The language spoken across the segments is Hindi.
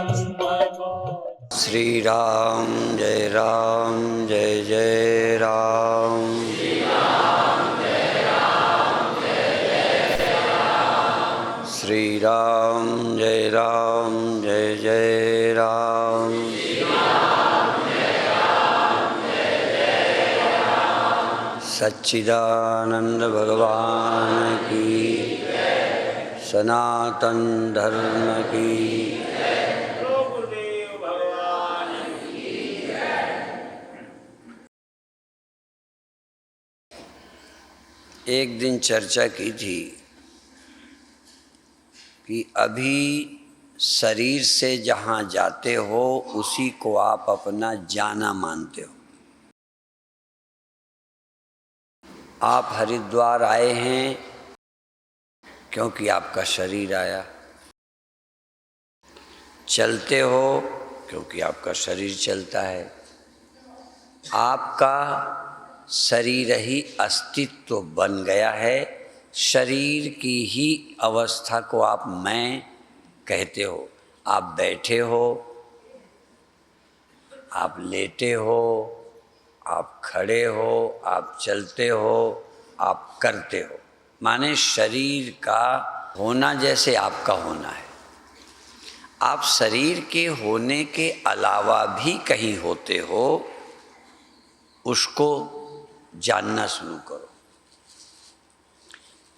श्री राम जय जय राम। श्री राम जय जय राम। सच्चिदानंद भगवान की, सनातन धर्म की। एक दिन चर्चा की थी कि अभी शरीर से जहाँ जाते हो उसी को आप अपना जाना मानते हो। आप हरिद्वार आए हैं क्योंकि आपका शरीर आया, चलते हो क्योंकि आपका शरीर चलता है। आपका शरीर ही अस्तित्व बन गया है। शरीर की ही अवस्था को आप मैं कहते हो। आप बैठे हो, आप लेटे हो, आप खड़े हो, आप चलते हो, आप करते हो। माने शरीर का होना जैसे आपका होना है। आप शरीर के होने के अलावा भी कहीं होते हो, उसको जानना शुरू करो।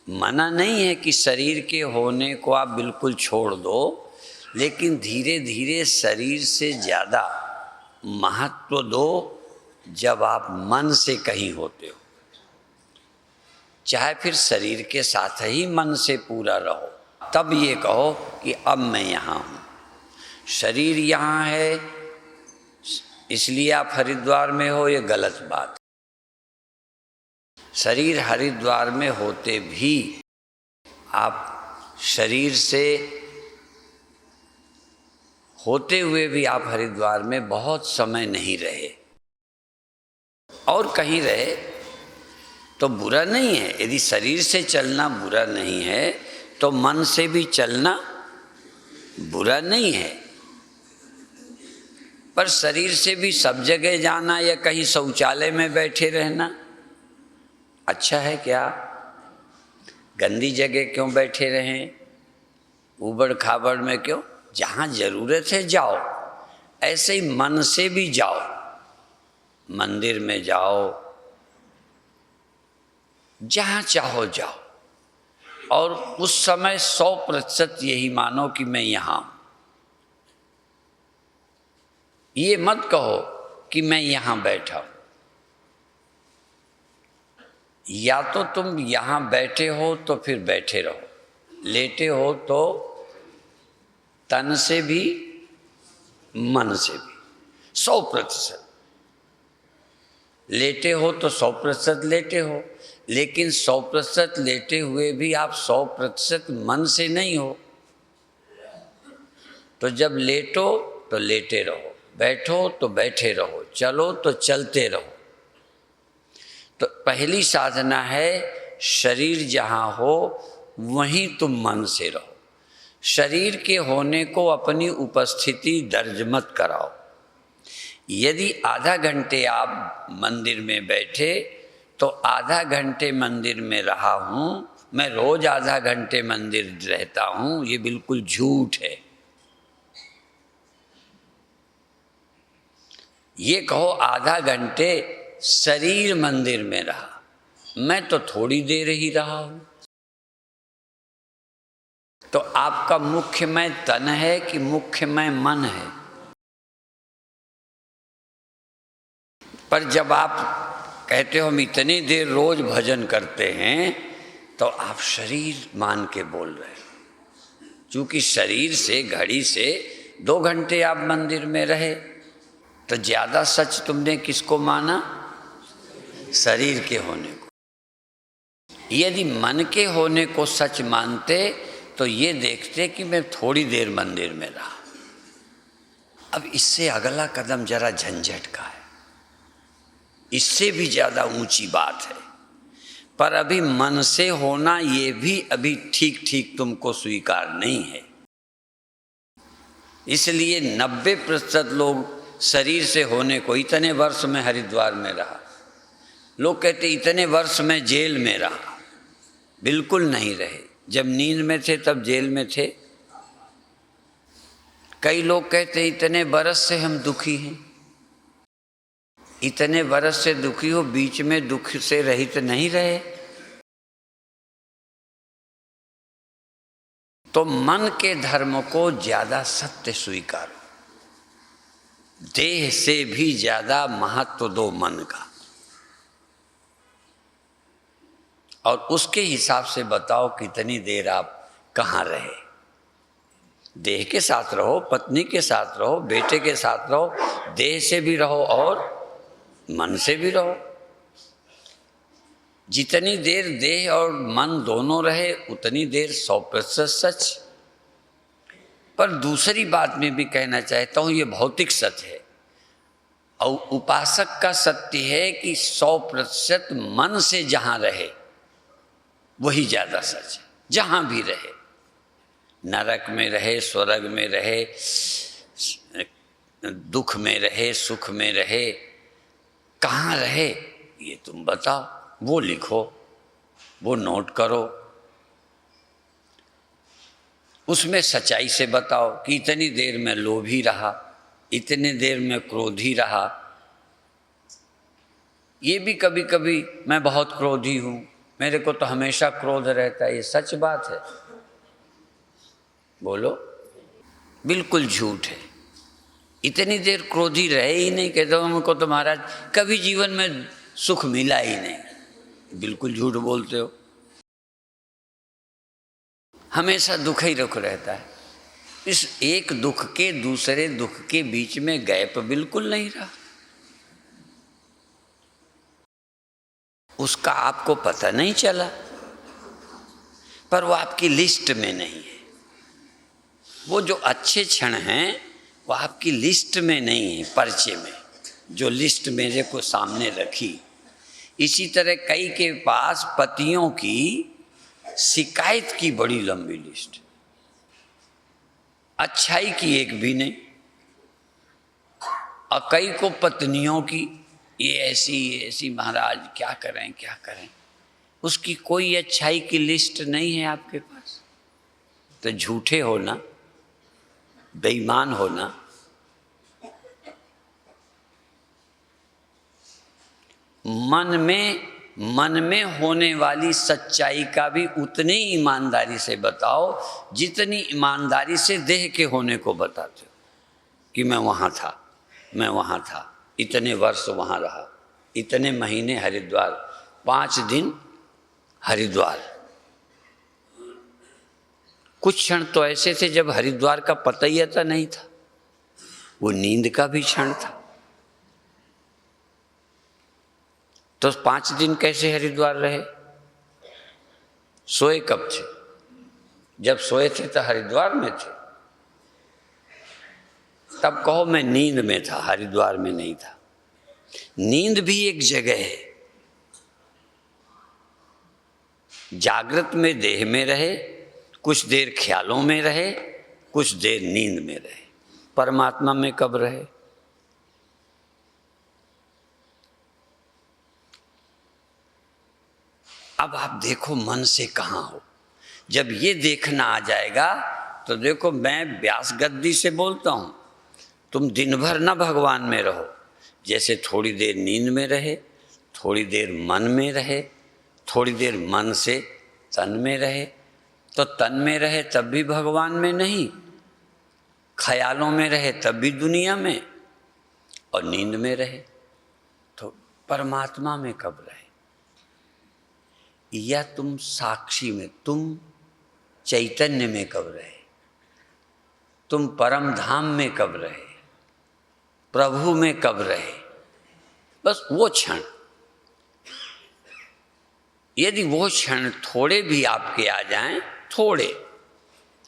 मना नहीं है कि शरीर के होने को आप बिल्कुल छोड़ दो, लेकिन धीरे धीरे शरीर से ज़्यादा महत्व दो जब आप मन से कहीं होते हो। चाहे फिर शरीर के साथ ही मन से पूरा रहो, तब ये कहो कि अब मैं यहाँ हूँ। शरीर यहाँ है इसलिए आप हरिद्वार में हो, ये गलत बात। शरीर हरिद्वार में होते भी आप शरीर से होते हुए भी आप हरिद्वार में बहुत समय नहीं रहे, और कहीं रहे तो बुरा नहीं है। यदि शरीर से चलना बुरा नहीं है तो मन से भी चलना बुरा नहीं है। पर शरीर से भी सब जगह जाना या कहीं शौचालय में बैठे रहना अच्छा है क्या? गंदी जगह क्यों बैठे रहें? ऊबड़ खाबड़ में क्यों? जहाँ ज़रूरत है जाओ। ऐसे ही मन से भी जाओ, मंदिर में जाओ, जहाँ चाहो जाओ, और उस समय 100% यही मानो कि मैं यहाँ हूँ। ये मत कहो कि मैं यहाँ बैठा हूँ। या तो तुम यहाँ बैठे हो तो फिर बैठे रहो, लेटे हो तो तन से भी मन से भी 100%। लेटे हो तो 100% लेटे हो, लेकिन 100% लेटे हुए भी आप 100% मन से नहीं हो। तो जब लेटो तो लेटे रहो, बैठो तो बैठे रहो, चलो तो चलते रहो। तो पहली साधना है शरीर जहाँ हो वहीं तुम मन से रहो। शरीर के होने को अपनी उपस्थिति दर्ज मत कराओ। यदि आधा घंटे आप मंदिर में बैठे तो आधा घंटे मंदिर में रहा हूँ, मैं रोज आधा घंटे मंदिर रहता हूँ, ये बिल्कुल झूठ है। ये कहो आधा घंटे शरीर मंदिर में रहा, मैं तो थोड़ी देर ही रहा हूँ। तो आपका मुख्य मैं तन है कि मुख्य मैं मन है? पर जब आप कहते हो हम इतनी देर रोज भजन करते हैं, तो आप शरीर मान के बोल रहे हैं। चूँकि शरीर से, घड़ी से 2 घंटे आप मंदिर में रहे, तो ज़्यादा सच तुमने किसको माना? शरीर के होने को। यदि मन के होने को सच मानते तो ये देखते कि मैं थोड़ी देर मंदिर में रहा। अब इससे अगला कदम जरा झंझट का है, इससे भी ज़्यादा ऊंची बात है। पर अभी मन से होना ये भी अभी ठीक ठीक तुमको स्वीकार नहीं है। इसलिए 90% लोग शरीर से होने को इतने वर्ष में हरिद्वार में रहा। लोग कहते इतने वर्ष में जेल में रहा। बिल्कुल नहीं रहे। जब नींद में थे तब जेल में थे। कई लोग कहते इतने बरस से हम दुखी हैं। इतने बरस से दुखी हो, बीच में दुख से रहित नहीं रहे। तो मन के धर्म को ज्यादा सत्य स्वीकारो। देह से भी ज्यादा महत्व दो मन का, और उसके हिसाब से बताओ कितनी देर आप कहाँ रहे। देह के साथ रहो, पत्नी के साथ रहो, बेटे के साथ रहो, देह से भी रहो और मन से भी रहो। जितनी देर देह और मन दोनों रहे उतनी देर 100% सच। पर दूसरी बात में भी कहना चाहता हूँ, ये भौतिक सत्य है और उपासक का सत्य है कि 100% मन से जहाँ रहे वही ज़्यादा सच है। जहाँ भी रहे, नरक में रहे, स्वर्ग में रहे, दुख में रहे, सुख में रहे, कहाँ रहे ये तुम बताओ। वो लिखो, वो नोट करो, उसमें सच्चाई से बताओ कि इतनी देर में लोभी रहा, इतनी देर में क्रोधी रहा। ये भी कभी कभी मैं बहुत क्रोधी हूँ, मेरे को तो हमेशा क्रोध रहता है, ये सच बात है? बोलो। बिल्कुल झूठ है। इतनी देर क्रोधी रहे ही नहीं, कहते हो हमको तो महाराज कभी जीवन में सुख मिला ही नहीं। बिल्कुल झूठ बोलते हो। हमेशा दुख ही दुख रहता है। इस एक दुख के दूसरे दुख के बीच में गैप बिल्कुल नहीं रहा। उसका आपको पता नहीं चला, पर वो आपकी लिस्ट में नहीं है। वो जो अच्छे क्षण हैं वो आपकी लिस्ट में नहीं है, पर्चे में, जो लिस्ट मेरे को सामने रखी। इसी तरह कई के पास पतियों की शिकायत की बड़ी लंबी लिस्ट, अच्छाई की एक भी नहीं। और कई को पत्नियों की ये ऐसी महाराज क्या करें क्या करें। उसकी कोई अच्छाई की लिस्ट नहीं है आपके पास। तो झूठे होना, बेईमान होना। मन में होने वाली सच्चाई का भी उतनी ईमानदारी से बताओ जितनी ईमानदारी से देह के होने को बताते हो कि मैं वहाँ था, मैं वहाँ था, इतने वर्ष वहाँ रहा, इतने महीने हरिद्वार, 5 दिन हरिद्वार। कुछ क्षण तो ऐसे थे जब हरिद्वार का पता ही आता नहीं था। वो नींद का भी क्षण था। तो 5 दिन कैसे हरिद्वार रहे? सोए कब थे? जब सोए थे तो हरिद्वार में थे। तब कहो मैं नींद में था, हरिद्वार में नहीं था। नींद भी एक जगह है। जागृत में देह में रहे, कुछ देर ख्यालों में रहे, कुछ देर नींद में रहे। परमात्मा में कब रहे? अब आप देखो मन से कहाँ हो। जब ये देखना आ जाएगा तो देखो, मैं व्यास गद्दी से बोलता हूँ, तुम दिन भर ना भगवान में रहो। जैसे थोड़ी देर नींद में रहे, थोड़ी देर मन में रहे, थोड़ी देर मन से तन में रहे। तो तन में रहे तब भी भगवान में नहीं, ख्यालों में रहे तब भी दुनिया में, और नींद में रहे तो परमात्मा में कब रहे? या तुम साक्षी में, तुम चैतन्य में कब रहे? तुम परम धाम में कब रहे? प्रभु में कब रहे? बस वो क्षण। यदि वो क्षण थोड़े भी आपके आ जाएं, थोड़े,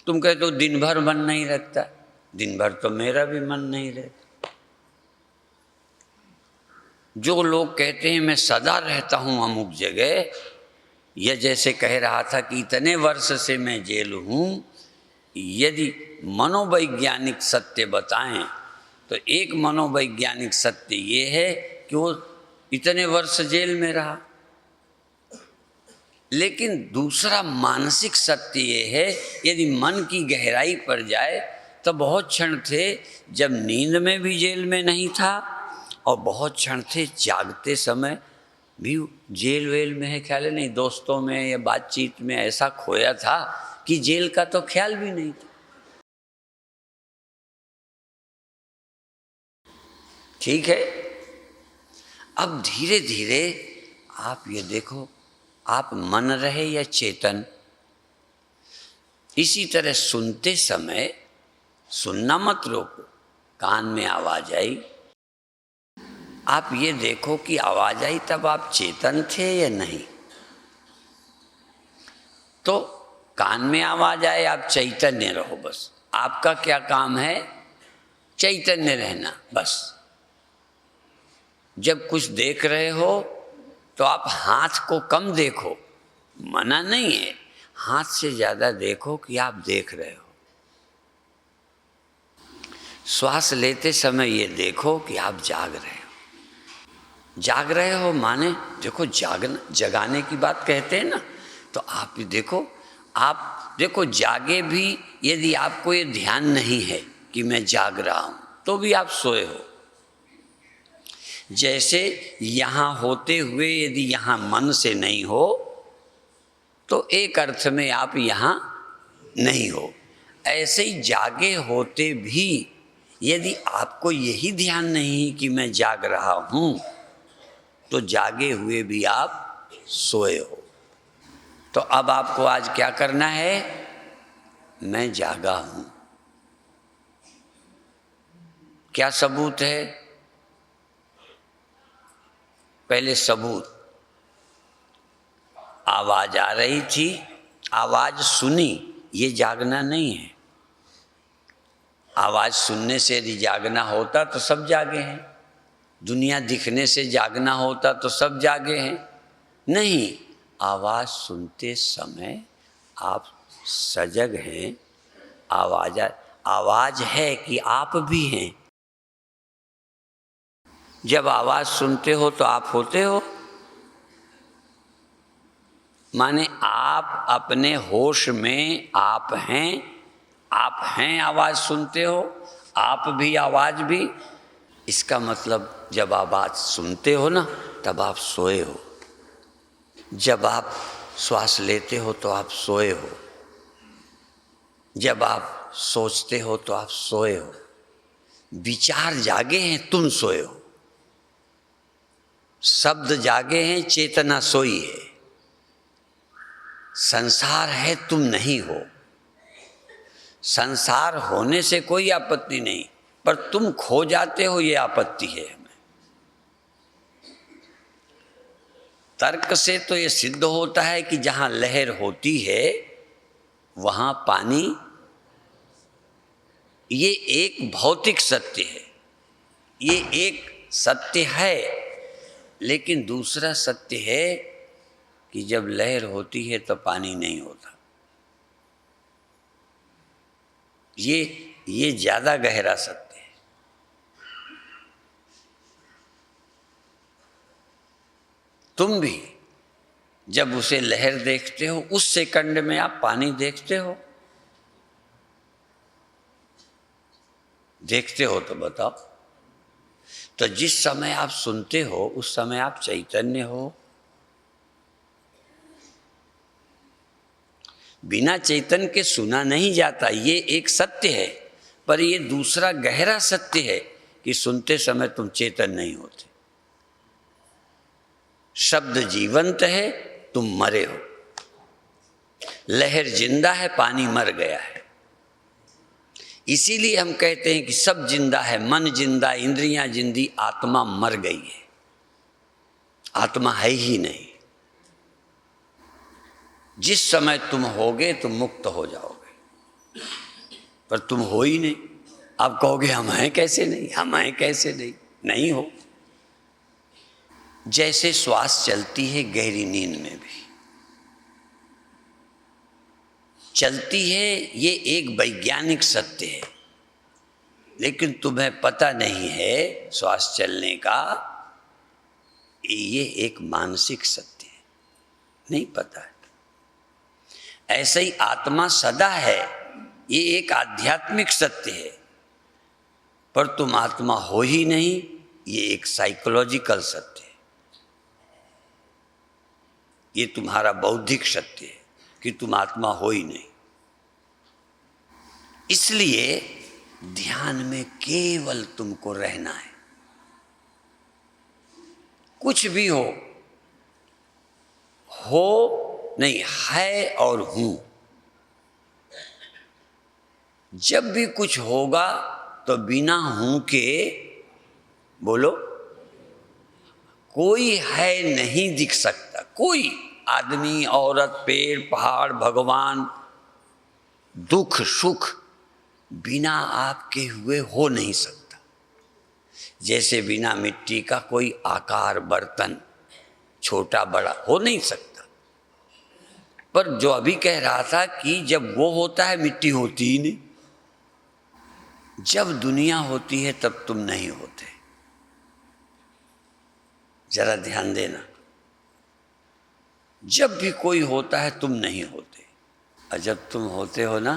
तुम कहते हो दिन भर मन नहीं रखता। दिन भर तो मेरा भी मन नहीं रहता। जो लोग कहते हैं मैं सदा रहता हूं अमुक जगह, यह जैसे कह रहा था कि इतने वर्ष से मैं जेल हूं, यदि मनोवैज्ञानिक सत्य बताएं तो एक मनोवैज्ञानिक सत्य ये है कि वो इतने वर्ष जेल में रहा। लेकिन दूसरा मानसिक सत्य ये है, यदि मन की गहराई पर जाए तो बहुत क्षण थे जब नींद में भी जेल में नहीं था, और बहुत क्षण थे जागते समय भी जेल वेल में है, ख्याल नहीं, दोस्तों में या बातचीत में ऐसा खोया था कि जेल का तो ख्याल भी नहीं था। ठीक है, अब धीरे धीरे आप ये देखो, आप मन रहे या चेतन, इसी तरह सुनते समय सुनना मत रोको। कान में आवाज आई, आप ये देखो कि आवाज आई तब आप चेतन थे या नहीं। तो कान में आवाज आए, आप चैतन्य रहो, बस आपका क्या काम है, चैतन्य रहना बस। जब कुछ देख रहे हो तो आप हाथ को कम देखो, मना नहीं है, हाथ से ज़्यादा देखो कि आप देख रहे हो। श्वास लेते समय ये देखो कि आप जाग रहे हो। जाग रहे हो माने देखो, जगाने की बात कहते हैं ना, तो आप भी देखो, आप देखो जागे भी यदि आपको ये ध्यान नहीं है कि मैं जाग रहा हूँ तो भी आप सोए हो। जैसे यहाँ होते हुए यदि यहाँ मन से नहीं हो तो एक अर्थ में आप यहाँ नहीं हो। ऐसे ही जागे होते भी यदि आपको यही ध्यान नहीं कि मैं जाग रहा हूँ तो जागे हुए भी आप सोए हो। तो अब आपको आज क्या करना है, मैं जागा हूँ। क्या सबूत है, पहले सबूत, आवाज आ रही थी, आवाज सुनी, ये जागना नहीं है। आवाज सुनने से यदि जागना होता तो सब जागे हैं, दुनिया दिखने से जागना होता तो सब जागे हैं, नहीं। आवाज सुनते समय आप सजग हैं, आवाज है कि आप भी हैं। जब आवाज सुनते हो तो आप होते हो, माने आप अपने होश में आप हैं, आवाज सुनते हो, आप भी आवाज भी। इसका मतलब जब आवाज सुनते हो ना तब आप सोए हो। जब आप श्वास लेते हो तो आप सोए हो। जब आप सोचते हो तो आप सोए हो। विचार जागे हैं, तुम सोए हो। शब्द जागे हैं, चेतना सोई है। संसार है, तुम नहीं हो। संसार होने से कोई आपत्ति नहीं, पर तुम खो जाते हो, ये आपत्ति है हमें। तर्क से तो ये सिद्ध होता है कि जहां लहर होती है वहां पानी, ये एक भौतिक सत्य है, ये एक सत्य है। लेकिन दूसरा सत्य है कि जब लहर होती है तो पानी नहीं होता। ये ज्यादा गहरा सत्य है। तुम भी जब उसे लहर देखते हो, उस सेकंड में आप पानी देखते हो। देखते हो तो बताओ। तो जिस समय आप सुनते हो उस समय आप चैतन्य हो। बिना चैतन्य के सुना नहीं जाता, ये एक सत्य है। पर ये दूसरा गहरा सत्य है कि सुनते समय तुम चेतन नहीं होते। शब्द जीवंत है, तुम मरे हो। लहर जिंदा है, पानी मर गया है। इसीलिए हम कहते हैं कि सब जिंदा है, मन जिंदा, इंद्रियां जिंदी, आत्मा मर गई है। आत्मा है ही नहीं। जिस समय तुम होगे तुम मुक्त हो जाओगे, पर तुम हो ही नहीं। आप कहोगे हम हैं कैसे नहीं, हम हैं कैसे नहीं, नहीं हो। जैसे श्वास चलती है गहरी नींद में भी, चलती है, ये एक वैज्ञानिक सत्य है, लेकिन तुम्हें पता नहीं है श्वास चलने का, ये एक मानसिक सत्य है, नहीं पता है। ऐसे ही आत्मा सदा है, ये एक आध्यात्मिक सत्य है, पर तुम आत्मा हो ही नहीं, ये एक साइकोलॉजिकल सत्य है, ये तुम्हारा बौद्धिक सत्य है कि तुम आत्मा हो ही नहीं। इसलिए ध्यान में केवल तुमको रहना है, कुछ भी हो नहीं, है और हूं। जब भी कुछ होगा तो बिना हूं के बोलो, कोई है नहीं दिख सकता, कोई आदमी, औरत, पेड़, पहाड़, भगवान, दुख सुख बिना आपके हुए हो नहीं सकता। जैसे बिना मिट्टी का कोई आकार, बर्तन छोटा बड़ा हो नहीं सकता। पर जो अभी कह रहा था कि जब वो होता है मिट्टी होती ही नहीं, जब दुनिया होती है तब तुम नहीं होते। जरा ध्यान देना, जब भी कोई होता है तुम नहीं होते, और जब तुम होते हो ना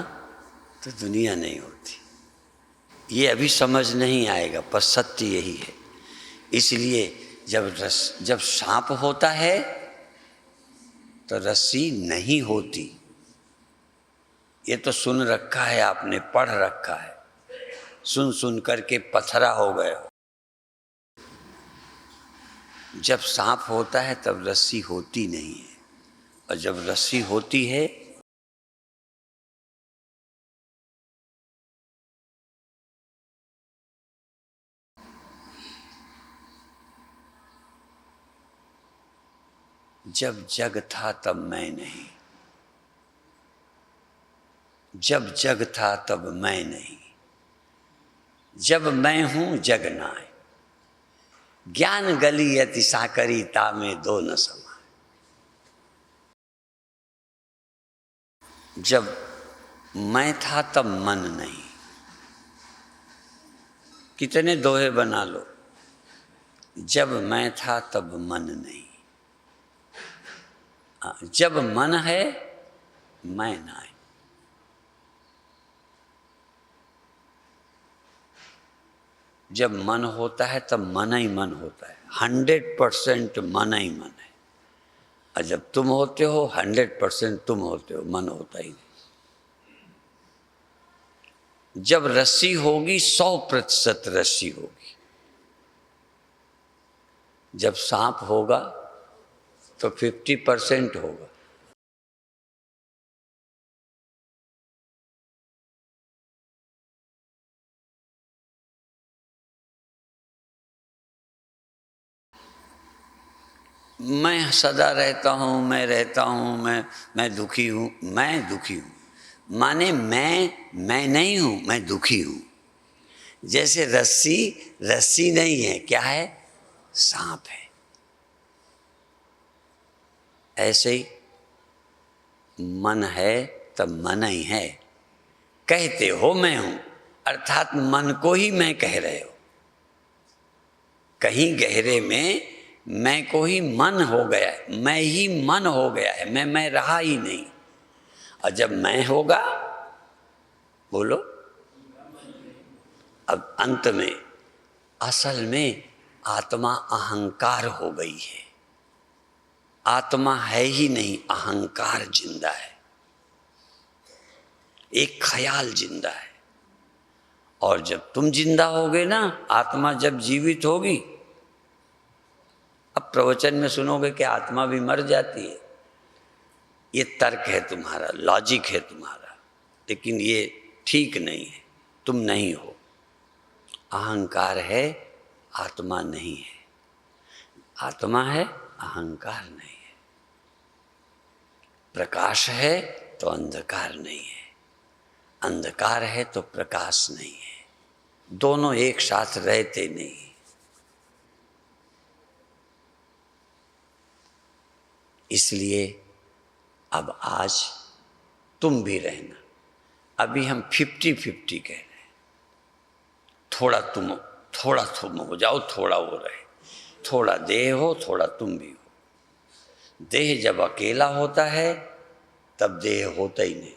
तो दुनिया नहीं होती। ये अभी समझ नहीं आएगा, पर सत्य यही है। इसलिए जब सांप होता है तो रस्सी नहीं होती। ये तो सुन रखा है आपने, पढ़ रखा है, सुन सुन करके पथरा हो गए हो। जब सांप होता है तब रस्सी होती नहीं है, और जब रस्सी होती है जब जग था तब मैं नहीं, जब जग था तब मैं नहीं, जब मैं हूं जग नाय, ज्ञान गली अति साकरी तामे दो न समाए। जब मैं था तब मन नहीं, कितने दोहे बना लो, जब मैं था तब मन नहीं। जब मन है मैं ना है। जब मन होता है तब मन ही मन होता है, 100% मन ही मन है। और जब तुम होते हो 100% तुम होते हो, मन होता ही नहीं। जब रस्सी होगी 100% रस्सी होगी, जब सांप होगा तो 50% होगा। मैं सदा रहता हूँ, मैं रहता हूँ, मैं दुखी हूँ, मैं दुखी हूँ माने मैं नहीं हूँ, मैं दुखी हूँ। जैसे रस्सी नहीं है, क्या है? सांप है। ऐसे ही मन है तब मन ही है। कहते हो मैं हूं, अर्थात मन को ही मैं कह रहे हो। कहीं गहरे में मैं को ही मन हो गया है, मैं ही मन हो गया है, मैं रहा ही नहीं। और जब मैं होगा, बोलो, अब अंत में असल में आत्मा अहंकार हो गई है। आत्मा है ही नहीं, अहंकार जिंदा है, एक ख्याल जिंदा है। और जब तुम जिंदा होगे ना, आत्मा जब जीवित होगी, अब प्रवचन में सुनोगे कि आत्मा भी मर जाती है। ये तर्क है तुम्हारा, लॉजिक है तुम्हारा, लेकिन ये ठीक नहीं है। तुम नहीं हो, अहंकार है, आत्मा नहीं है। आत्मा है, अहंकार नहीं है। प्रकाश है तो अंधकार नहीं है, अंधकार है तो प्रकाश नहीं है। दोनों एक साथ रहते नहीं। इसलिए अब आज तुम भी रहना। अभी हम 50-50 कह रहे हैं, थोड़ा तुम हो जाओ, थोड़ा वो रहे, थोड़ा देह हो, थोड़ा तुम भी हो। देह जब अकेला होता है तब देह होता ही नहीं।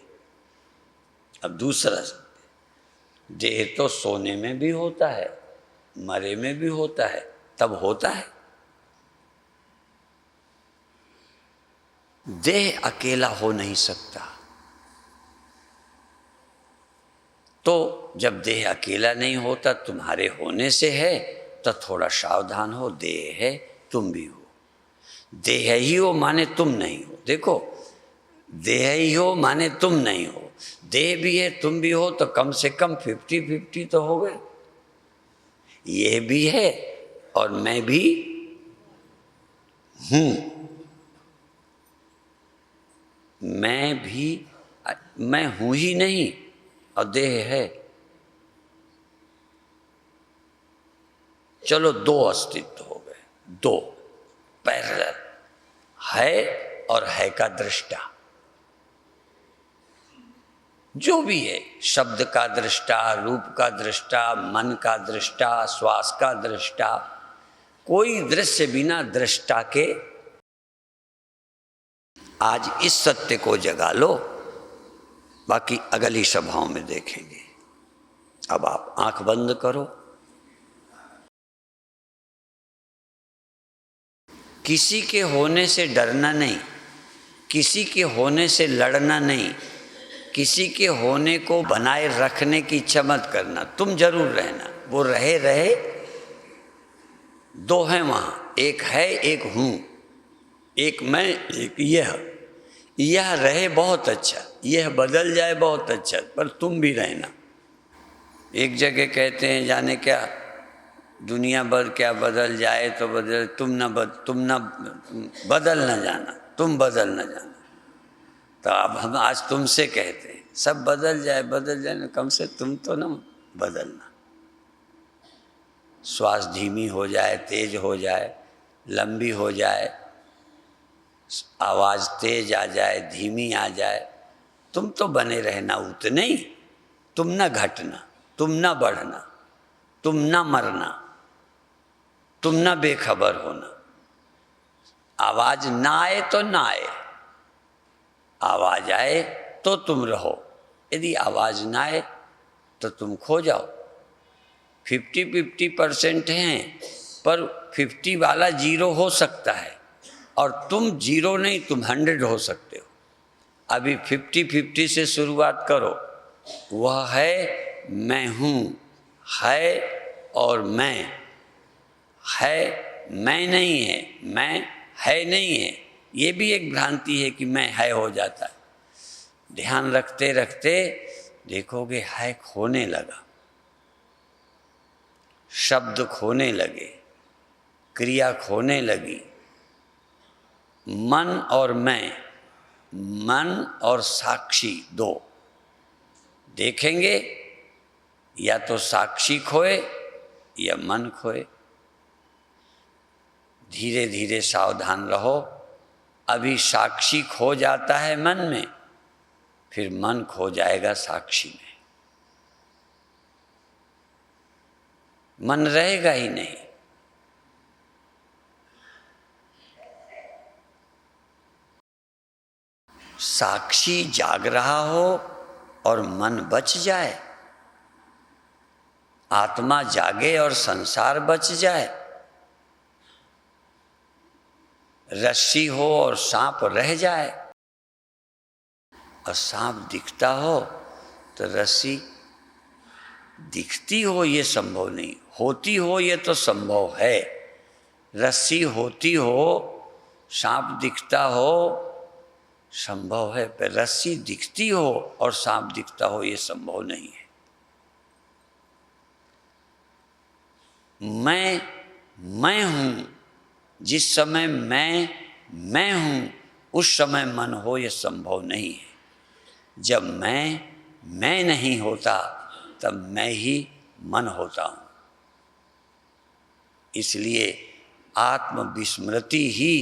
अब दूसरा, देह तो सोने में भी होता है, मरे में भी होता है, तब होता है। देह अकेला हो नहीं सकता। तो जब देह अकेला नहीं होता, तुम्हारे होने से है, तो थोड़ा सावधान हो। देह है, तुम भी हो। देह ही हो माने तुम नहीं हो। देखो, देह ही हो माने तुम नहीं हो। देह भी है, तुम भी हो, तो कम से कम 50-50 तो हो गए। ये भी है और मैं भी हूं। मैं हूं ही नहीं और देह है। चलो, दो अस्तित्व हो गए, दो पैरेलल, है और है का दृष्टा। जो भी है, शब्द का दृष्टा, रूप का दृष्टा, मन का दृष्टा, श्वास का दृष्टा, कोई दृश्य बिना दृष्टा के। आज इस सत्य को जगा लो, बाकी अगली सभाओं में देखेंगे। अब आप आंख बंद करो। किसी के होने से डरना नहीं, किसी के होने से लड़ना नहीं, किसी के होने को बनाए रखने की इच्छा मत करना। तुम जरूर रहना, वो रहे। दो हैं वहां, एक है, एक हूं, एक मैं, एक यह रहे बहुत अच्छा, यह बदल जाए बहुत अच्छा, पर तुम भी रहना। एक जगह कहते हैं, जाने क्या दुनिया भर क्या बदल जाए तो बदल, तुम ना बदल ना जाना, तुम बदल ना जाना। तो अब हम आज तुमसे कहते हैं, सब बदल जाए, कम से तुम तो ना बदलना। श्वास धीमी हो जाए, तेज हो जाए, लंबी हो जाए, आवाज़ तेज आ जाए, धीमी आ जाए, तुम तो बने रहना उतने ही। तुम ना घटना, तुम ना बढ़ना, तुम ना मरना, तुम ना बेखबर होना। आवाज़ ना आए तो ना आए, आवाज़ आए तो तुम रहो। यदि आवाज़ ना आए तो तुम खो जाओ। 50-50% हैं, पर 50 वाला 0 हो सकता है, और तुम 0 नहीं, तुम 100 हो सकते हो। अभी 50-50 से शुरुआत करो। वह है, मैं हूँ, है और मैं है, मैं नहीं है, मैं है नहीं है। ये भी एक भ्रांति है कि मैं है हो जाता है। ध्यान रखते रखते देखोगे है खोने लगा, शब्द खोने लगे, क्रिया खोने लगी। मन और मैं, मन और साक्षी दो देखेंगे, या तो साक्षी खोए या मन खोए। धीरे धीरे सावधान रहो। अभी साक्षी खो जाता है मन में, फिर मन खो जाएगा साक्षी में, मन रहेगा ही नहीं। साक्षी जाग रहा हो और मन बच जाए, आत्मा जागे और संसार बच जाए, रस्सी हो और सांप रह जाए, और सांप दिखता हो तो रस्सी दिखती हो, ये संभव नहीं। होती हो ये तो संभव है। रस्सी होती हो, सांप दिखता हो, संभव है, पर रस्सी दिखती हो और सांप दिखता हो, ये संभव नहीं है। मैं हूं, जिस समय मैं हूं, उस समय मन हो, ये संभव नहीं है। जब मैं नहीं होता, तब मैं ही मन होता हूं। इसलिए आत्मविस्मृति ही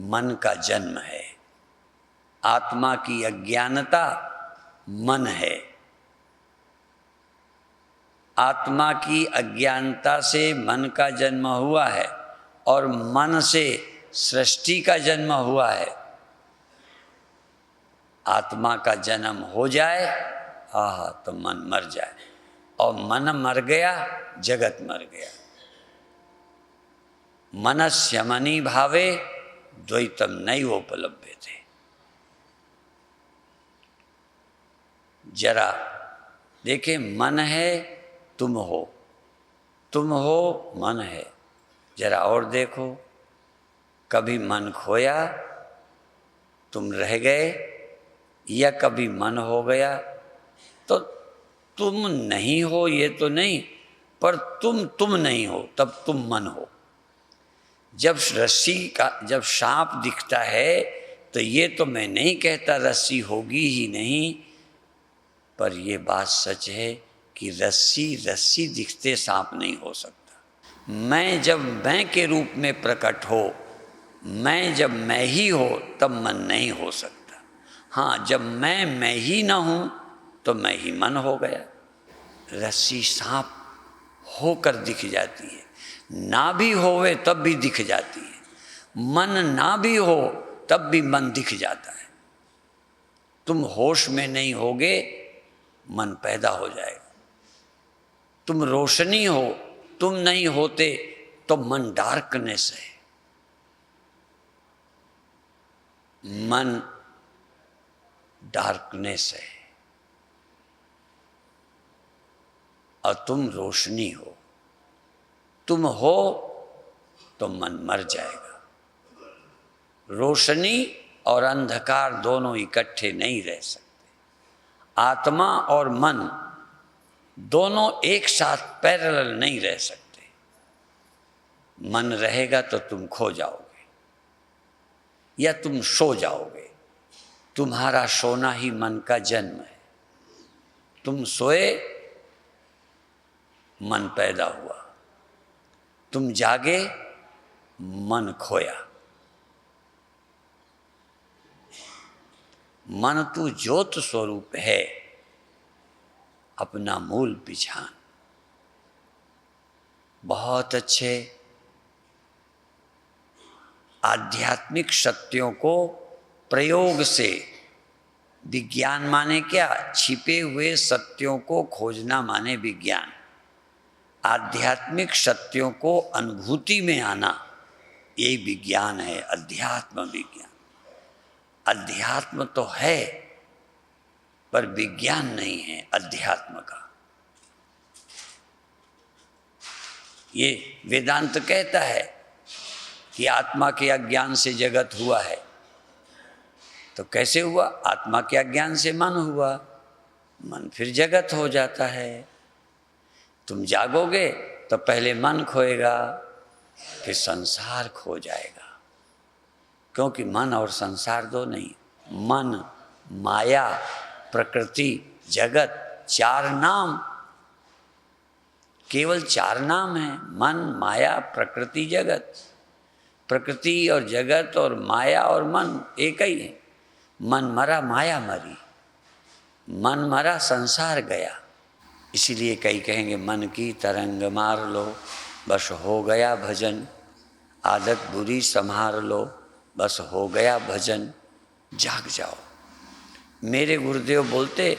मन का जन्म है। आत्मा की अज्ञानता मन है। आत्मा की अज्ञानता से मन का जन्म हुआ है और मन से सृष्टि का जन्म हुआ है। आत्मा का जन्म हो जाए तो मन मर जाए, और मन मर गया जगत मर गया। मनस्य मनी भावे द्वैतम नैवोपलभ्यते। जरा देखे, मन है तुम हो, तुम हो मन है। जरा और देखो, कभी मन खोया तुम रह गए, या कभी मन हो गया तो तुम नहीं हो, ये तो नहीं, पर तुम नहीं हो तब तुम मन हो। जब रस्सी का, जब सांप दिखता है तो ये तो मैं नहीं कहता रस्सी होगी ही नहीं, पर ये बात सच है कि रस्सी दिखते सांप नहीं हो सकता। मैं जब मैं के रूप में प्रकट हो, मैं जब मैं ही हो तब मन नहीं हो सकता। हाँ, जब मैं ही ना हूँ तो मैं ही मन हो गया। रस्सी सांप होकर दिख जाती है, ना भी होवे तब भी दिख जाती है। मन ना भी हो तब भी मन दिख जाता है। तुम होश में नहीं होगे, मन पैदा हो जाएगा। तुम रोशनी हो, तुम नहीं होते तो मन डार्कनेस है। मन डार्कनेस है और तुम रोशनी हो। तुम हो तो मन मर जाएगा। रोशनी और अंधकार दोनों इकट्ठे नहीं रह सकते। आत्मा और मन दोनों एक साथ पैरेलल नहीं रह सकते। मन रहेगा तो तुम खो जाओगे या तुम सो जाओगे। तुम्हारा सोना ही मन का जन्म है। तुम सोए, मन पैदा हुआ। तुम जागे, मन खोया। मन तू ज्योत स्वरूप है, अपना मूल पिछान। बहुत अच्छे आध्यात्मिक सत्यों को प्रयोग से, विज्ञान माने क्या? छिपे हुए सत्यों को खोजना माने विज्ञान। आध्यात्मिक सत्यों को अनुभूति में आना, ये विज्ञान है, अध्यात्म विज्ञान। अध्यात्म तो है पर विज्ञान नहीं है अध्यात्म का। ये वेदांत कहता है कि आत्मा के अज्ञान से जगत हुआ है। तो कैसे हुआ? आत्मा के अज्ञान से मन हुआ, मन फिर जगत हो जाता है। तुम जागोगे तो पहले मन खोएगा, फिर संसार खो जाएगा। क्योंकि मन और संसार दो नहीं, मन, माया, प्रकृति, जगत, चार नाम, केवल चार नाम हैं। मन, माया, प्रकृति, जगत। प्रकृति और जगत और माया और मन एक ही है। मन मरा, माया मरी। मन मरा, संसार गया। इसीलिए कई कहेंगे मन की तरंग मार लो, बस हो गया भजन। आदत बुरी संभार लो, बस हो गया भजन। जाग जाओ। मेरे गुरुदेव बोलते,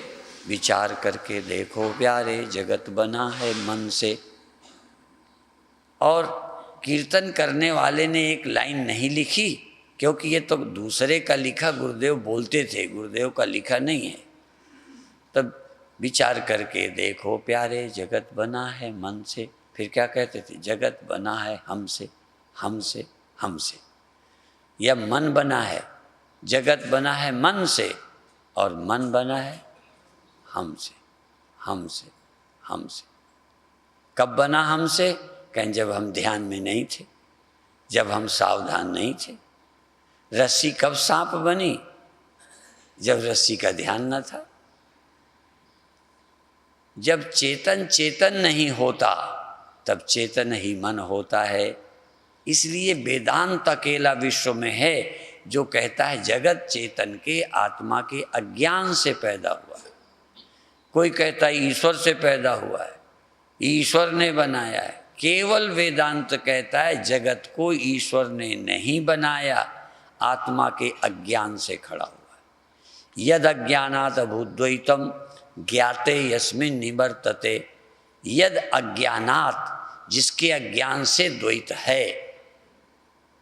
विचार करके देखो प्यारे, जगत बना है मन से। और कीर्तन करने वाले ने एक लाइन नहीं लिखी, क्योंकि ये तो दूसरे का लिखा गुरुदेव बोलते थे, गुरुदेव का लिखा नहीं है। तब विचार करके देखो प्यारे, जगत बना है मन से। फिर क्या कहते थे? जगत बना है हमसे, हमसे, हमसे। या मन बना है, जगत बना है मन से, और मन बना है हमसे, हमसे, हमसे। कब बना हमसे? कहें जब हम ध्यान में नहीं थे, जब हम सावधान नहीं थे। रस्सी कब सांप बनी? जब रस्सी का ध्यान न था। जब चेतन नहीं होता तब चेतन ही मन होता है। इसलिए वेदांत अकेला विश्व में है जो कहता है जगत चेतन के आत्मा के अज्ञान से पैदा हुआ है। कोई कहता है ईश्वर से पैदा हुआ है, ईश्वर ने बनाया है। केवल वेदांत कहता है जगत को ईश्वर ने नहीं बनाया, आत्मा के अज्ञान से खड़ा हुआ है। यद अज्ञानात् अभूद्वैतम ज्ञाते यस्मिन् निवर्तते। यद अज्ञानात्, जिसके अज्ञान से द्वैत है,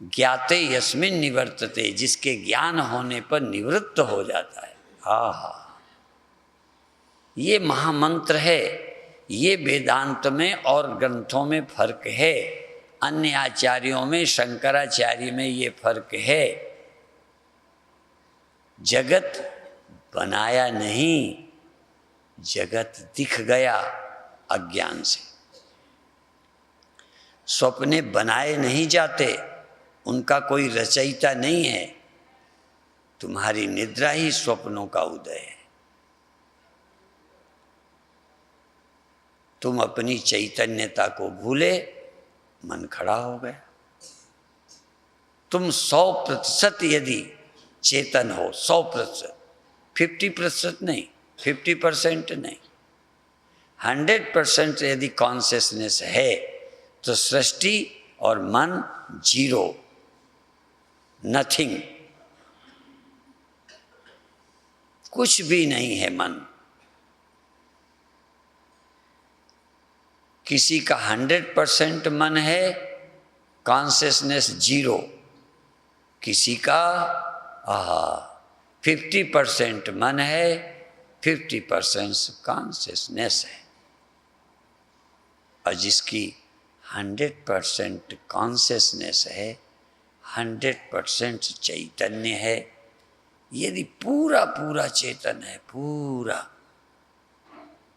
ज्ञाते यस्मिन् निवर्तते, जिसके ज्ञान होने पर निवृत्त हो जाता है। आहा, ये महामंत्र है। ये वेदांत में और ग्रंथों में फर्क है, अन्य आचार्यों में, शंकराचार्य में ये फर्क है। जगत बनाया नहीं, जगत दिख गया अज्ञान से। स्वप्ने बनाए नहीं जाते, उनका कोई रचयिता नहीं है। तुम्हारी निद्रा ही स्वप्नों का उदय है। तुम अपनी चैतन्यता को भूले, मन खड़ा हो गया। तुम 100% यदि चेतन हो, 100%, 50% नहीं, 50% नहीं, 100% यदि कॉन्शियसनेस है, तो सृष्टि और मन जीरो, नथिंग, कुछ भी नहीं है मन। किसी का 100% मन है, कॉन्शियसनेस जीरो। किसी का 50% मन है, 50% कॉन्शियसनेस है। और जिसकी 100% कॉन्शियसनेस है, 100% चैतन्य है, यदि पूरा पूरा चेतन है, पूरा,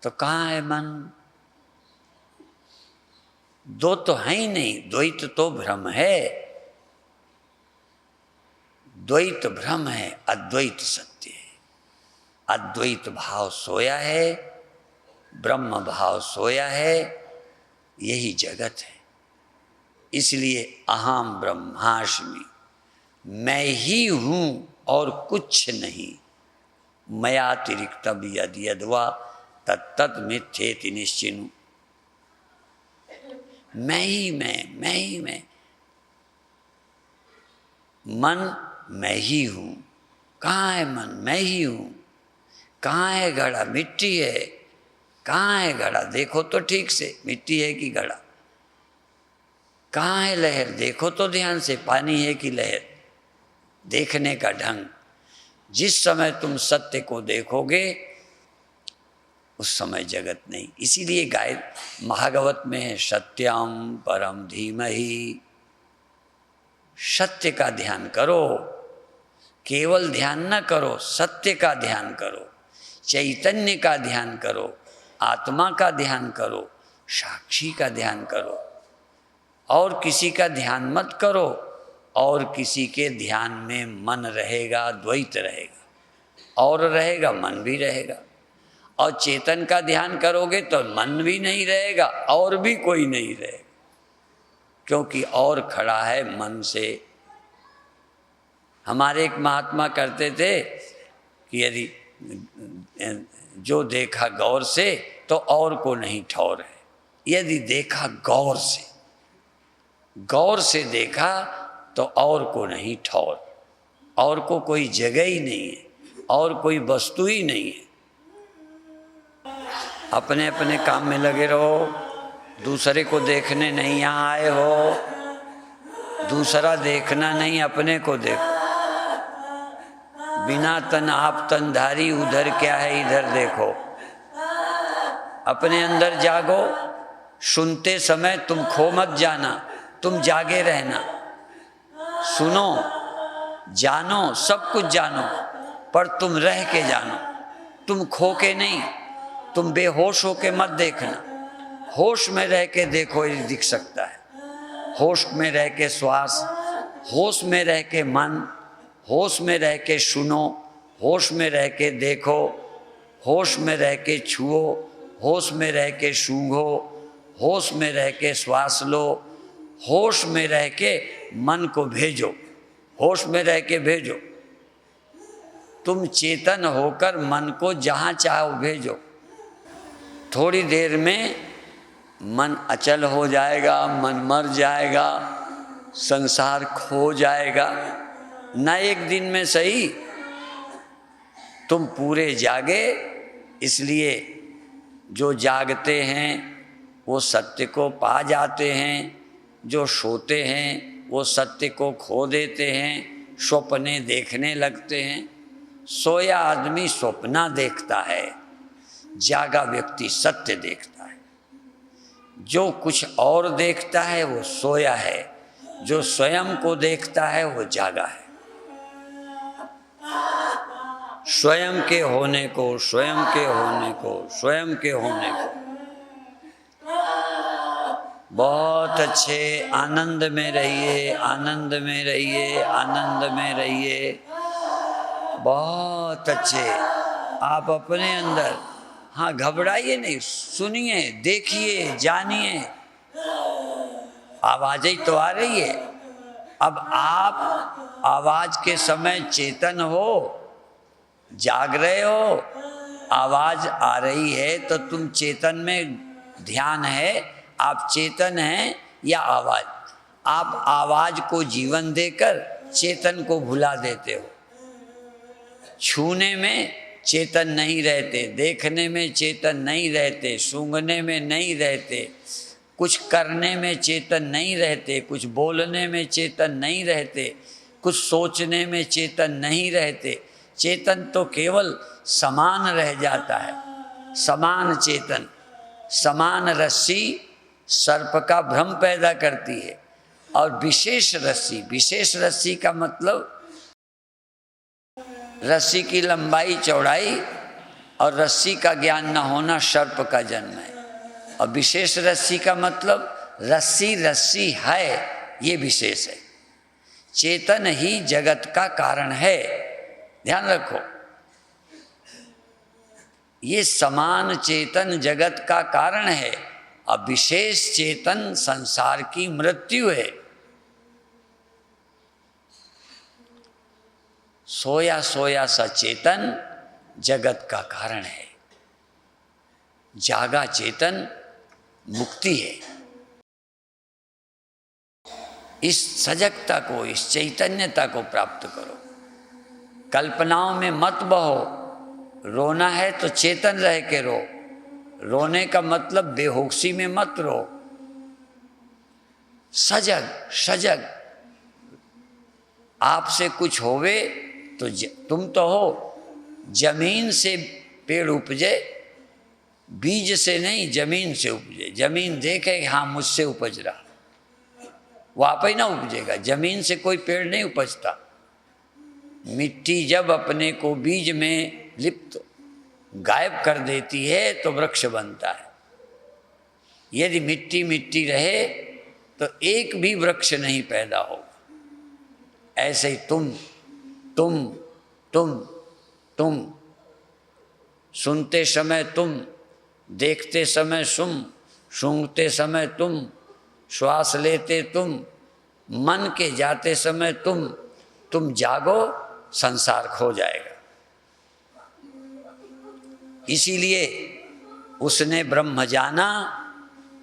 तो कहाँ है मन? दो तो है ही नहीं, द्वैत तो भ्रम है। द्वैत भ्रम है, अद्वैत सत्य है। अद्वैत भाव सोया है, ब्रह्म भाव सोया है, यही जगत है। इसलिए अहम ब्रह्मास्मि, मैं ही हूँ और कुछ नहीं। मयातिरिक्तम यद यद्वा तत्तत् मिथ्येति निश्चिनु। मैं ही मैं ही मैं। मन मैं ही हूँ। कहाँ है मन? मैं ही हूँ। कहाँ है घड़ा? मिट्टी है। कहाँ है घड़ा? देखो तो ठीक से, मिट्टी है कि घड़ा? कहाँ है लहर? देखो तो ध्यान से, पानी है कि लहर? देखने का ढंग। जिस समय तुम सत्य को देखोगे उस समय जगत नहीं। इसीलिए महाभारत में है, सत्यम परम धीमहि। सत्य का ध्यान करो, केवल ध्यान न करो, सत्य का ध्यान करो, चैतन्य का ध्यान करो, आत्मा का ध्यान करो, साक्षी का ध्यान करो। और किसी का ध्यान मत करो। और किसी के ध्यान में मन रहेगा, द्वैत रहेगा, और रहेगा मन भी रहेगा। और चेतन का ध्यान करोगे तो मन भी नहीं रहेगा और भी कोई नहीं रहेगा, क्योंकि और खड़ा है मन से। हमारे एक महात्मा करते थे कि यदि जो देखा गौर से तो और को नहीं ठौर है। यदि देखा गौर से देखा तो और को नहीं ठौर। और को कोई जगह ही नहीं है, और कोई वस्तु ही नहीं है। अपने अपने काम में लगे रहो, दूसरे को देखने नहीं यहाँ आए हो। दूसरा देखना नहीं, अपने को देखो। बिना तन आप तनधारी, उधर क्या है इधर देखो। अपने अंदर जागो। सुनते समय तुम खो मत जाना, तुम जागे रहना। सुनो, जानो, सब कुछ जानो, पर तुम रह के जानो। तुम खो के नहीं, तुम बेहोश होके मत देखना। होश में रह के देखो, ये दिख सकता है। होश में रह के श्वास, होश में रह के मन, होश में रह के सुनो, होश में रह के देखो, होश में रह के छुओ, होश में रह के सूंघो, होश में रह के श्वास लो, होश में रह के मन को भेजो। होश में रह के भेजो। तुम चेतन होकर मन को जहाँ चाहो भेजो। थोड़ी देर में मन अचल हो जाएगा, मन मर जाएगा, संसार खो जाएगा। न एक दिन में सही, तुम पूरे जागे। इसलिए जो जागते हैं वो सत्य को पा जाते हैं, जो सोते हैं वो सत्य को खो देते हैं, स्वप्ने देखने लगते हैं। सोया आदमी स्वप्ना देखता है, जागा व्यक्ति सत्य देखता है। जो कुछ और देखता है वो सोया है, जो स्वयं को देखता है वो जागा है। स्वयं के होने को, स्वयं के होने को, स्वयं के होने को। बहुत अच्छे, आनंद में रहिए, आनंद में रहिए, आनंद में रहिए। बहुत अच्छे। आप अपने अंदर, हाँ घबराइए नहीं, सुनिए, देखिए, जानिए। आवाज़ें तो आ रही है। अब आप आवाज़ के समय चेतन हो, जाग रहे हो, आवाज़ आ रही है तो तुम चेतन में ध्यान है, आप चेतन हैं या आवाज़? आप आवाज़ को जीवन देकर चेतन को भुला देते हो। छूने में चेतन नहीं रहते, देखने में चेतन नहीं रहते, सूंघने में नहीं रहते, कुछ करने में चेतन नहीं रहते, कुछ बोलने में चेतन नहीं रहते, कुछ सोचने में चेतन नहीं रहते। चेतन तो केवल समान रह जाता है, समान चेतन। समान रस्सी सर्प का भ्रम पैदा करती है, और विशेष रस्सी, विशेष रस्सी का मतलब रस्सी की लंबाई चौड़ाई और रस्सी का ज्ञान न होना सर्प का जन्म है। और विशेष रस्सी का मतलब रस्सी रस्सी है, ये विशेष है। चेतन ही जगत का कारण है, ध्यान रखो। ये समान चेतन जगत का कारण है, और विशेष चेतन संसार की मृत्यु है। सोया सोया सा चेतन जगत का कारण है, जागा चेतन मुक्ति है। इस सजगता को, इस चैतन्यता को प्राप्त करो। कल्पनाओं में मत बहो। रोना है तो चेतन रह के रो। रोने का मतलब बेहोशी में मत रो। सजग सजग। आपसे कुछ होवे तो तुम तो हो। जमीन से पेड़ उपजे, बीज से नहीं, जमीन से उपजे। जमीन देखे हाँ मुझसे उपज रहा, वो आप ही ना उपजेगा। जमीन से कोई पेड़ नहीं उपजता। मिट्टी जब अपने को बीज में लिप्त गायब कर देती है तो वृक्ष बनता है। यदि मिट्टी मिट्टी रहे तो एक भी वृक्ष नहीं पैदा होगा। ऐसे ही तुम सुनते समय तुम, देखते समय सूंघते समय तुम, श्वास लेते तुम, मन के जाते समय तुम जागो, संसार खो जाएगा। इसीलिए उसने ब्रह्म जाना,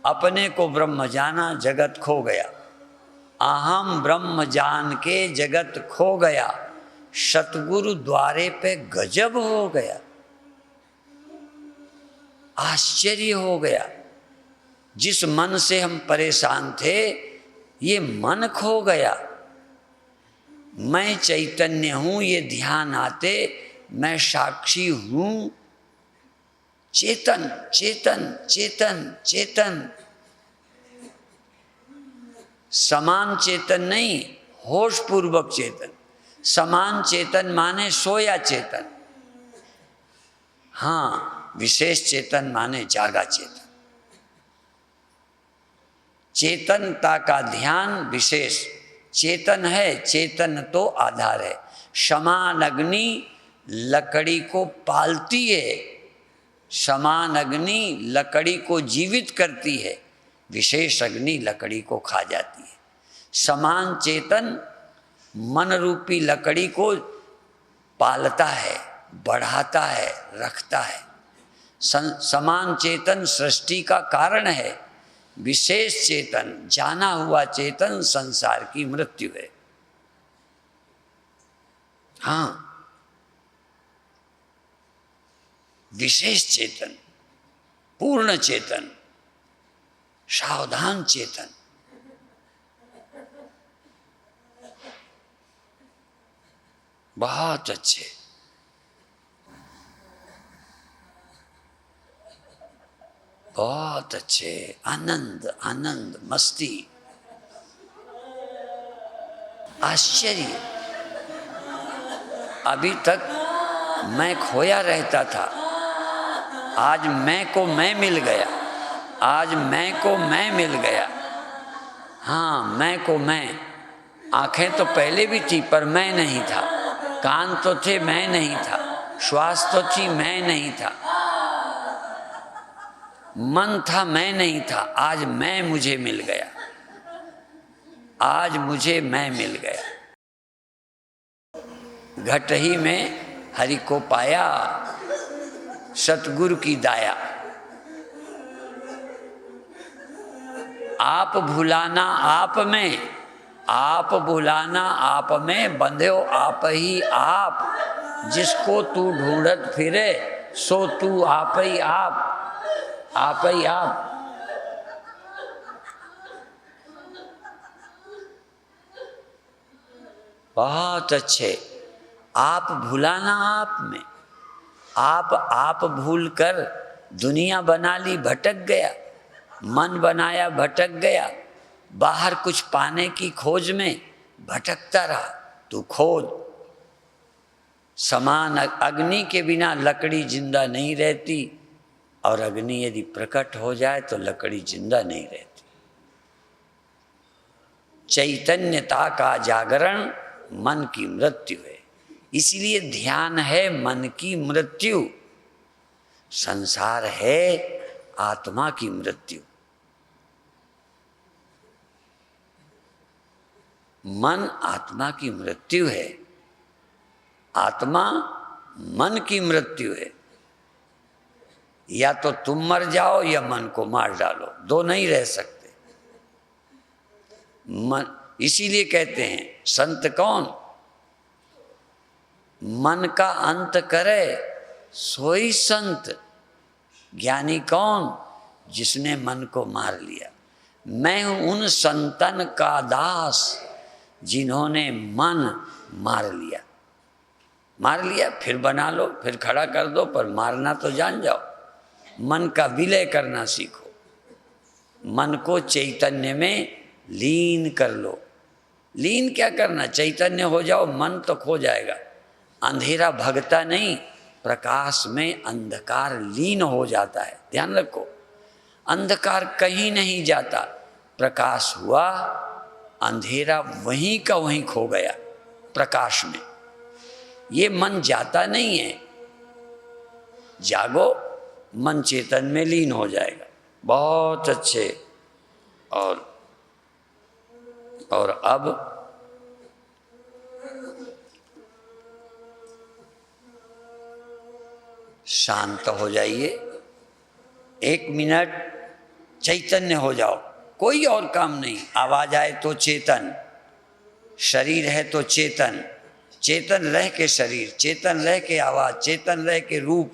अपने को ब्रह्म जाना, जगत खो गया। अहम ब्रह्म जान के जगत खो गया। सतगुरु द्वारे पे गजब हो गया, आश्चर्य हो गया। जिस मन से हम परेशान थे, ये मन खो गया। मैं चैतन्य हूँ, ये ध्यान आते मैं साक्षी हूँ। चेतन चेतन चेतन चेतन, समान चेतन नहीं, होश पूर्वक चेतन। समान चेतन माने सोया चेतन। हाँ, विशेष चेतन माने जागा चेतन। चेतनता का ध्यान विशेष चेतन है। चेतन तो आधार है। समान अग्नि लकड़ी को पालती है, समान अग्नि लकड़ी को जीवित करती है, विशेष अग्नि लकड़ी को खा जाती है। समान चेतन मन रूपी लकड़ी को पालता है, बढ़ाता है, रखता है। समान चेतन सृष्टि का कारण है, विशेष चेतन, जाना हुआ चेतन संसार की मृत्यु है। हाँ, विशेष चेतन, पूर्ण चेतन, सावधान चेतन। बहुत अच्छे, बहुत अच्छे। आनंद, आनंद, मस्ती, आश्चर्य। अभी तक मैं खोया रहता था, आज मैं को मैं मिल गया। आज मैं को मैं मिल गया। हाँ, मैं को मैं। आंखें तो पहले भी थी पर मैं नहीं था, कान तो थे मैं नहीं था, श्वास तो थी मैं नहीं था, मन था मैं नहीं था। आज मैं मुझे मिल गया, आज मुझे मैं मिल गया। घट ही में हरि को पाया, सतगुरु की दाया। आप भुलाना आप में, आप भुलाना आप में, बंधे हो आप ही आप। जिसको तू ढूंढत फिरे सो तू आप ही आप, आप ही आप। बहुत अच्छे। आप भुलाना आप में, आप भूल कर दुनिया बना ली, भटक गया, मन बनाया भटक गया, बाहर कुछ पाने की खोज में भटकता रहा। तू खोज। समान अग्नि के बिना लकड़ी जिंदा नहीं रहती, और अग्नि यदि प्रकट हो जाए तो लकड़ी जिंदा नहीं रहती। चैतन्यता का जागरण मन की मृत्यु है, इसलिए ध्यान है मन की मृत्यु, संसार है आत्मा की मृत्यु। मन आत्मा की मृत्यु है, आत्मा मन की मृत्यु है। या तो तुम मर जाओ या मन को मार डालो, दो नहीं रह सकते। मन, इसीलिए कहते हैं संत कौन? मन का अंत करे सोई संत। ज्ञानी कौन? जिसने मन को मार लिया। मैं हूं उन संतन का दास जिन्होंने मन मार लिया। मार लिया फिर बना लो, फिर खड़ा कर दो, पर मारना तो जान जाओ। मन का विलय करना सीखो, मन को चैतन्य में लीन कर लो। लीन क्या करना, चैतन्य हो जाओ, मन तो खो जाएगा। अंधेरा भगता नहीं, प्रकाश में अंधकार लीन हो जाता है। ध्यान रखो, अंधकार कहीं नहीं जाता, प्रकाश हुआ, अंधेरा वहीं का वहीं खो गया प्रकाश में। ये मन जाता नहीं है। जागो, मन चेतन में लीन हो जाएगा। बहुत अच्छे। और अब शांत हो जाइए, 1 मिनट चैतन्य हो जाओ, कोई और काम नहीं। आवाज आए तो चेतन, शरीर है तो चेतन, चेतन रह के शरीर, चेतन रह के आवाज, चेतन रह के रूप,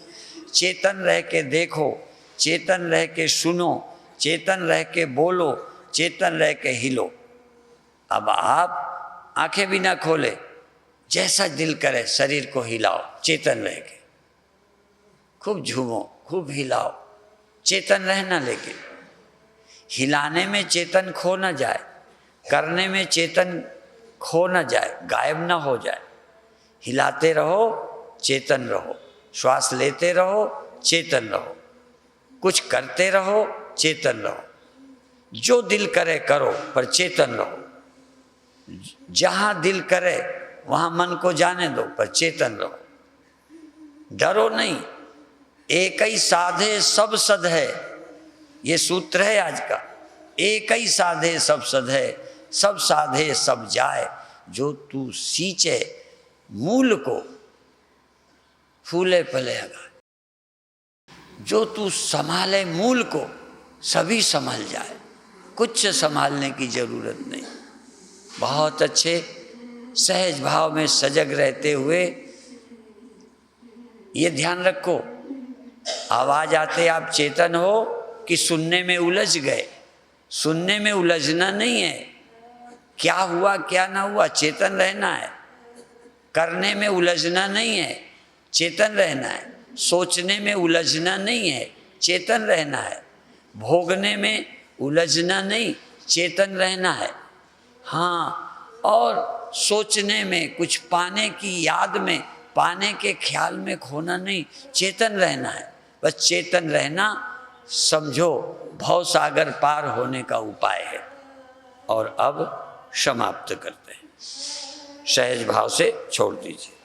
चेतन रह के देखो, चेतन रह के सुनो, चेतन रह के बोलो, चेतन रह के हिलो। अब आप आंखें भी ना खोले, जैसा दिल करे शरीर को हिलाओ, चेतन रह के। खूब झूमो, खूब हिलाओ, चेतन रहना। लेकिन हिलाने में चेतन खो ना जाए, करने में चेतन खो ना जाए, गायब ना हो जाए। हिलाते रहो, चेतन रहो, श्वास लेते रहो, चेतन रहो, कुछ करते रहो, चेतन रहो। जो दिल करे करो, पर चेतन रहो। जहां दिल करे वहां मन को जाने दो, पर चेतन रहो। डरो नहीं। एक ही साधे सब सद है, ये सूत्र है आज का। एक ही साधे सब सद है, सब साधे सब जाए, जो तू सींचे मूल को, फूले फले अगाए। जो तू संभाले मूल को, सभी संभल जाए, कुछ संभालने की जरूरत नहीं। बहुत अच्छे सहज भाव में सजग रहते हुए ये ध्यान रखो, आवाज आते आप चेतन हो कि सुनने में उलझ गए। सुनने में उलझना नहीं है, क्या हुआ क्या ना हुआ चेतन रहना है। करने में उलझना नहीं है, चेतन रहना है। सोचने में उलझना नहीं है, चेतन रहना है। भोगने में उलझना नहीं, चेतन रहना है। हाँ, और सोचने में, कुछ पाने की याद में, पाने के ख्याल में खोना नहीं, चेतन रहना है। बस चेतन रहना समझो भव सागर पार होने का उपाय है। और अब समाप्त करते हैं, सहज भाव से छोड़ दीजिए।